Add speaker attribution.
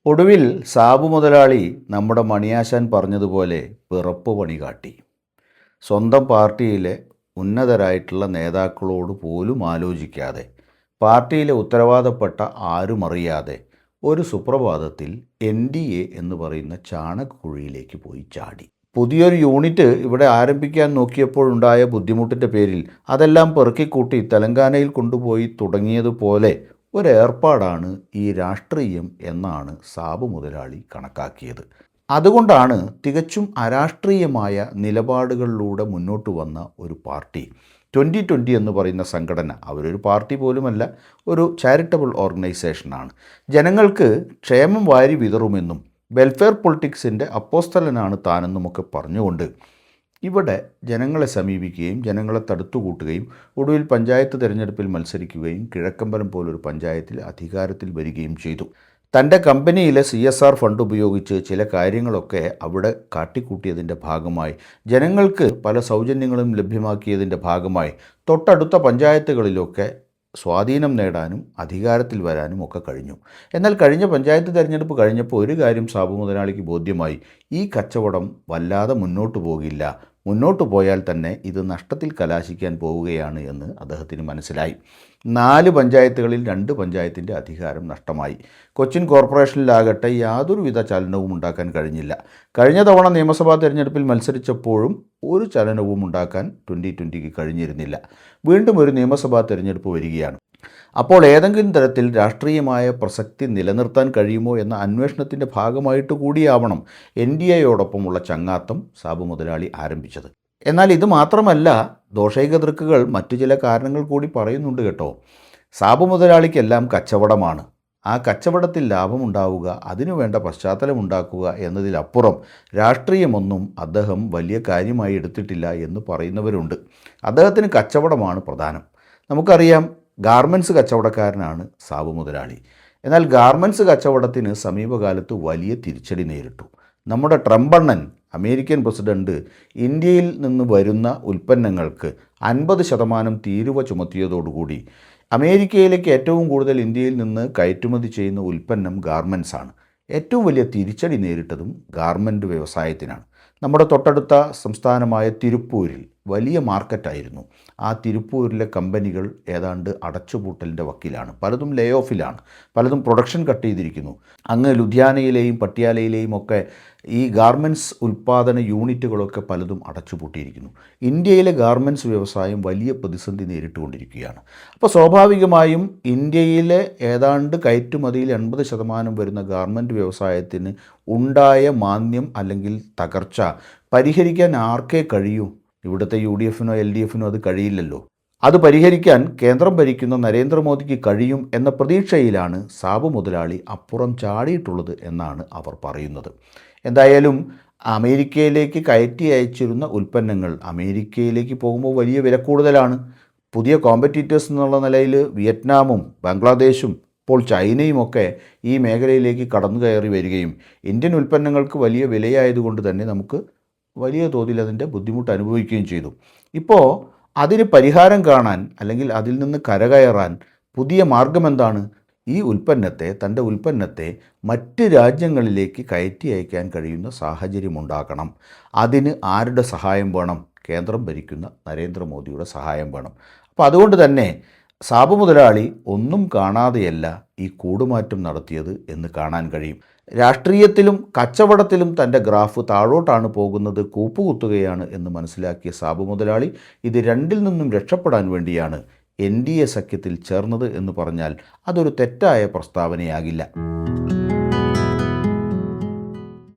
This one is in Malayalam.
Speaker 1: ഒടുവിൽ സാബു മുതലാളി നമ്മുടെ മണിയാശാൻ പറഞ്ഞതുപോലെ പിറപ്പ് പണി കാട്ടി. സ്വന്തം പാർട്ടിയിലെ ഉന്നതരായിട്ടുള്ള നേതാക്കളോട് പോലും ആലോചിക്കാതെ, പാർട്ടിയിലെ ഉത്തരവാദപ്പെട്ട ആരും അറിയാതെ ഒരു സുപ്രഭാതത്തിൽ NDA എന്ന് പറയുന്ന ചാണകക്കുഴിയിലേക്ക് പോയി ചാടി. പുതിയൊരു യൂണിറ്റ് ഇവിടെ ആരംഭിക്കാൻ നോക്കിയപ്പോഴുണ്ടായ ബുദ്ധിമുട്ടിൻ്റെ പേരിൽ അതെല്ലാം പെറുക്കിക്കൂട്ടി തെലങ്കാനയിൽ കൊണ്ടുപോയി തുടങ്ങിയതുപോലെ ഒരേർപ്പാടാണ് ഈ രാഷ്ട്രീയം എന്നാണ് സാബു മുതലാളി കണക്കാക്കിയത്. അതുകൊണ്ടാണ് തികച്ചും അരാഷ്ട്രീയമായ നിലപാടുകളിലൂടെ മുന്നോട്ട് വന്ന ഒരു പാർട്ടി 2020 എന്ന് പറയുന്ന സംഘടന, അവരൊരു പാർട്ടി പോലുമല്ല, ഒരു ചാരിറ്റബിൾ ഓർഗനൈസേഷനാണ്. ജനങ്ങൾക്ക് ക്ഷേമം വാരി വിതറുമെന്നും വെൽഫെയർ പൊളിറ്റിക്സിൻ്റെ അപ്പോസ്തലനാണ് താനെന്നുമൊക്കെ പറഞ്ഞുകൊണ്ട് ഇവിടെ ജനങ്ങളെ സമീപിക്കുകയും ജനങ്ങളെ തടുത്തുകൂട്ടുകയും ഒടുവിൽ പഞ്ചായത്ത് തിരഞ്ഞെടുപ്പിൽ മത്സരിക്കുകയും കിഴക്കമ്പലം പോലൊരു പഞ്ചായത്തിൽ അധികാരത്തിൽ വരികയും ചെയ്തു. തൻ്റെ കമ്പനിയിലെ CSR ഫണ്ട് ഉപയോഗിച്ച് ചില കാര്യങ്ങളൊക്കെ അവിടെ കാട്ടിക്കൂട്ടിയതിൻ്റെ ഭാഗമായി, ജനങ്ങൾക്ക് പല സൗജന്യങ്ങളും ലഭ്യമാക്കിയതിൻ്റെ ഭാഗമായി തൊട്ടടുത്ത പഞ്ചായത്തുകളിലൊക്കെ സ്വാധീനം നേടാനും അധികാരത്തിൽ വരാനും ഒക്കെ കഴിഞ്ഞു. എന്നാൽ കഴിഞ്ഞ പഞ്ചായത്ത് തിരഞ്ഞെടുപ്പ് കഴിഞ്ഞപ്പോൾ ഒരു കാര്യം സാബു മുതലാളിക്ക് ബോധ്യമായി: ഈ കച്ചവടം വല്ലാതെ മുന്നോട്ട് പോകില്ല, മുന്നോട്ട് പോയാൽ തന്നെ ഇത് നഷ്ടത്തിൽ കലാശിക്കാൻ പോവുകയാണ് എന്ന് അദ്ദേഹത്തിന് മനസ്സിലായി. 4 പഞ്ചായത്തുകളിൽ 2 പഞ്ചായത്തിൻ്റെ അധികാരം നഷ്ടമായി. കൊച്ചിൻ കോർപ്പറേഷനിലാകട്ടെ യാതൊരുവിധ ചലനവും ഉണ്ടാക്കാൻ കഴിഞ്ഞില്ല. കഴിഞ്ഞ തവണ നിയമസഭാ തിരഞ്ഞെടുപ്പിൽ മത്സരിച്ചപ്പോഴും ഒരു ചലനവും ഉണ്ടാക്കാൻ 2020 കഴിഞ്ഞിരുന്നില്ല. വീണ്ടും ഒരു നിയമസഭാ തിരഞ്ഞെടുപ്പ് വരികയാണ്. അപ്പോൾ ഏതെങ്കിലും തരത്തിൽ രാഷ്ട്രീയമായ പ്രസക്തി നിലനിർത്താൻ കഴിയുമോ എന്ന അന്വേഷണത്തിൻ്റെ ഭാഗമായിട്ട് കൂടിയാവണം NDAയോടൊപ്പമുള്ള ചങ്ങാത്തം സാബു മുതലാളി ആരംഭിച്ചത്. എന്നാൽ ഇത് മാത്രമല്ല, ദോഷൈകതൃക്കുകൾ മറ്റു ചില കാരണങ്ങൾ കൂടി പറയുന്നുണ്ട് കേട്ടോ. സാബു മുതലാളിക്കെല്ലാം കച്ചവടമാണ്. ആ കച്ചവടത്തിൽ ലാഭമുണ്ടാവുക, അതിനുവേണ്ട പശ്ചാത്തലമുണ്ടാക്കുക എന്നതിലപ്പുറം രാഷ്ട്രീയമൊന്നും അദ്ദേഹം വലിയ കാര്യമായി എടുത്തിട്ടില്ല എന്ന് പറയുന്നവരുണ്ട്. അദ്ദേഹത്തിന് കച്ചവടമാണ് പ്രധാനം. നമുക്കറിയാം, ഗാർമെൻറ്റ്സ് കച്ചവടക്കാരനാണ് സാബു മുതലാളി. എന്നാൽ ഗാർമെൻറ്റ്സ് കച്ചവടത്തിന് സമീപകാലത്ത് വലിയ തിരിച്ചടി നേരിട്ടു. നമ്മുടെ ട്രംപണ്ണൻ, അമേരിക്കൻ പ്രസിഡന്റ്, ഇന്ത്യയിൽ നിന്ന് വരുന്ന ഉൽപ്പന്നങ്ങൾക്ക് 50% തീരുവ ചുമത്തിയതോടുകൂടി അമേരിക്കയിലേക്ക് ഏറ്റവും കൂടുതൽ ഇന്ത്യയിൽ നിന്ന് കയറ്റുമതി ചെയ്യുന്ന ഉൽപ്പന്നം ഗാർമെൻറ്റ്സാണ്. ഏറ്റവും വലിയ തിരിച്ചടി നേരിട്ടതും ഗാർമെൻറ്റ് വ്യവസായത്തിനാണ്. നമ്മുടെ തൊട്ടടുത്ത സംസ്ഥാനമായ തിരുപ്പൂരിൽ വലിയ മാർക്കറ്റായിരുന്നു. ആ തിരുപ്പൂരിലെ കമ്പനികൾ ഏതാണ്ട് അടച്ചുപൂട്ടലിൻ്റെ വക്കിലാണ്. പലതും ലേ ഓഫിലാണ്, പലതും പ്രൊഡക്ഷൻ കട്ട് ചെയ്തിരിക്കുന്നു. അങ്ങ് ലുധിയാനയിലെയും പട്ടിയാലയിലെയും ഒക്കെ ഈ ഗാർമെൻറ്റ്സ് ഉൽപ്പാദന യൂണിറ്റുകളൊക്കെ പലതും അടച്ചുപൂട്ടിയിരിക്കുന്നു. ഇന്ത്യയിലെ ഗാർമെൻറ്റ്സ് വ്യവസായം വലിയ പ്രതിസന്ധി നേരിട്ടുകൊണ്ടിരിക്കുകയാണ്. അപ്പോൾ സ്വാഭാവികമായും ഇന്ത്യയിലെ ഏതാണ്ട് കയറ്റുമതിയിൽ 80% വരുന്ന ഗാർമെൻറ്റ് വ്യവസായത്തിന് ഉണ്ടായ മാന്ദ്യം അല്ലെങ്കിൽ തകർച്ച പരിഹരിക്കാൻ ആർക്കേ കഴിയൂ? ഇവിടുത്തെ UDFനോ LDFനോ അത് കഴിയില്ലല്ലോ. അത് പരിഹരിക്കാൻ കേന്ദ്രം ഭരിക്കുന്ന നരേന്ദ്രമോദിക്ക് കഴിയും എന്ന പ്രതീക്ഷയിലാണ് സാബു മുതലാളി അപ്പുറം ചാടിയിട്ടുള്ളത് എന്നാണ് അവർ പറയുന്നത്. എന്തായാലും അമേരിക്കയിലേക്ക് കയറ്റി അയച്ചിരുന്ന ഉൽപ്പന്നങ്ങൾ അമേരിക്കയിലേക്ക് പോകുമ്പോൾ വലിയ വില കൂടുതലാണ്. പുതിയ കോമ്പറ്റീറ്റേഴ്സ് എന്നുള്ള നിലയിൽ വിയറ്റ്നാമും ബംഗ്ലാദേശും ഇപ്പോൾ ചൈനയുമൊക്കെ ഈ മേഖലയിലേക്ക് കടന്നു കയറി വരികയും ഇന്ത്യൻ ഉൽപ്പന്നങ്ങൾക്ക് വലിയ വിലയായതുകൊണ്ട് തന്നെ നമുക്ക് വലിയ തോതിൽ അതിൻ്റെ ബുദ്ധിമുട്ട് അനുഭവിക്കുകയും ചെയ്തു. ഇപ്പോൾ അതിന് പരിഹാരം കാണാൻ അല്ലെങ്കിൽ അതിൽ നിന്ന് കരകയറാൻ പുതിയ മാർഗം എന്താണ്? ഈ തൻ്റെ ഉൽപ്പന്നത്തെ മറ്റ് രാജ്യങ്ങളിലേക്ക് കയറ്റി അയക്കാൻ കഴിയുന്ന സാഹചര്യമുണ്ടാക്കണം. അതിന് ആരുടെ സഹായം വേണം? കേന്ദ്രം ഭരിക്കുന്ന നരേന്ദ്രമോദിയുടെ സഹായം വേണം. അപ്പോൾ അതുകൊണ്ട് തന്നെ സാബു മുതലാളി ഒന്നും കാണാതെയല്ല ഈ കൂടുമാറ്റം നടത്തിയത് എന്ന് കാണാൻ കഴിയും. രാഷ്ട്രീയത്തിലും കച്ചവടത്തിലും തൻ്റെ ഗ്രാഫ് താഴോട്ടാണ് പോകുന്നത്, കൂപ്പുകുത്തുകയാണ് എന്ന് മനസ്സിലാക്കിയ സാബു മുതലാളി ഇത് രണ്ടിൽ നിന്നും രക്ഷപ്പെടാൻ വേണ്ടിയാണ് NDA സഖ്യത്തിൽ ചേർന്നത് എന്ന് പറഞ്ഞാൽ അതൊരു തെറ്റായ പ്രസ്താവനയാകില്ല.